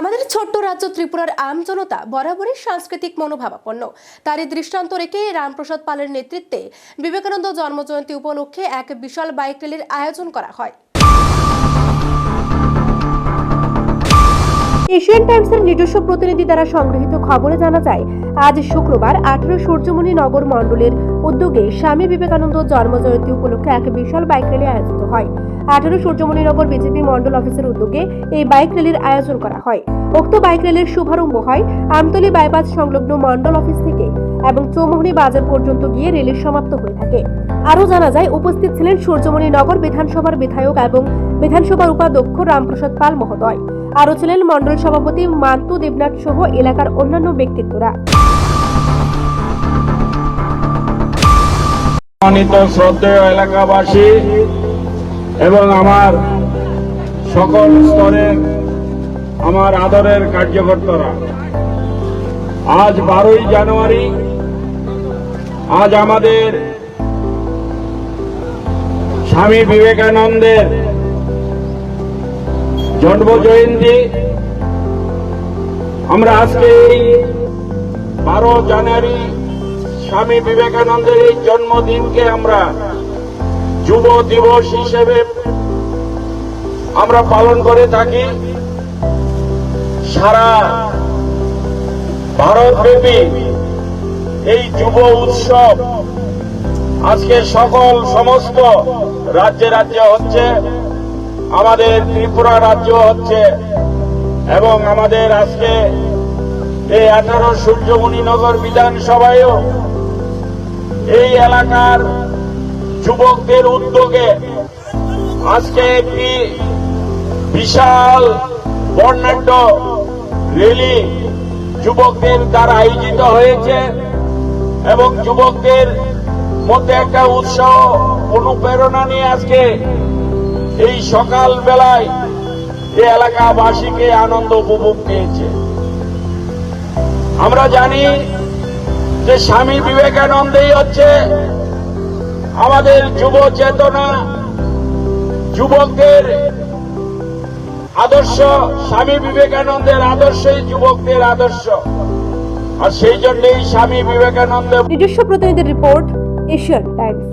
আমাদের ছোট্ট রাজ্য ত্রিপুরার আমজনতা বরাবরই সাংস্কৃতিক মনোভাবাপন্ন। তারই দৃষ্টান্ত রেখে রামপ্রসাদ পালের নেতৃত্বে বিবেকানন্দ জন্মজয়ন্তী উপলক্ষে এক বিশাল বাইক র্যালির আয়োজন করা হয়। এশিয়ান টাইমসের নিজস্ব প্রতিনিধি দ্বারা সংগৃহীত খবরে জানা যায়, আজ শুক্রবার 18 সূর্যমণি নগর মণ্ডলের উদ্যোগে স্বামী বিবেকানন্দ জন্মজয়ন্তী উপলক্ষে এক বিশাল বাইক র্যালি আয়োজিত হয়। 18 সূর্যমণি নগর বিজেপি মণ্ডল অফিসের উদ্যোগে এই বাইক র্যালির আয়োজন করা হয়। উক্ত বাইক র্যালির শুভারম্ভ হয় আমতলী বাইপাস সংলগ্ন মণ্ডল অফিস থেকে এবং চৌমুহনী বাজার পর্যন্ত গিয়ে র্যালি সমাপ্ত হয়ে থাকে। আরও জানা যায়, উপস্থিত ছিলেন সূর্যমণি নগর বিধানসভার বিধায়ক এবং বিধানসভার উপাধ্যক্ষ রামপ্রসাদ পাল মহোদয়। আরও ছিলেন মণ্ডল সভাপতি মান্তু দেবনাথ সহ এলাকার অন্যান্য ব্যক্তিত্বরা। সম্মানিত শ্রদ্ধেয় এলাকাবাসী এবং আমার সকল স্তরের আমার আদরের কার্যকর্তারা, আজ 12ই জানুয়ারি, আজ আমাদের স্বামী বিবেকানন্দের জন্মজয়ন্তী। আমরা আজকে এই 12 জানুয়ারি স্বামী বিবেকানন্দের এই জন্মদিনকে আমরা যুব দিবস হিসেবে আমরা পালন করে থাকি। সারা ভারতব্যাপী এই যুব উৎসব আজকে সমস্ত রাজ্যে রাজ্যে হচ্ছে, আমাদের ত্রিপুরা রাজ্য হচ্ছে এবং আমাদের আজকে এই 18 সূর্যমণি নগর বিধানসভায়ও এই এলাকার যুবকদের উদ্যোগে আজকে একটি বিশাল বর্ণাঢ্য র্যালি যুবকদের দ্বারা আয়োজিত হয়েছে এবং যুবকদের মধ্যে একটা উৎসাহ অনুপ্রেরণা নিয়ে আজকে এই সকাল বেলায় এই এলাকাবাসীকে আনন্দ উপভোগ পেয়েছে। আমরা জানি যে স্বামী বিবেকানন্দই হচ্ছে আমাদের যুব চেতনা, যুবকদের আদর্শ। স্বামী বিবেকানন্দের আদর্শই যুবকদের আদর্শ, আর সেই জন্যই স্বামী বিবেকানন্দ। নিজস্ব প্রতিনিধির রিপোর্ট, এশিয়ান টাইমস।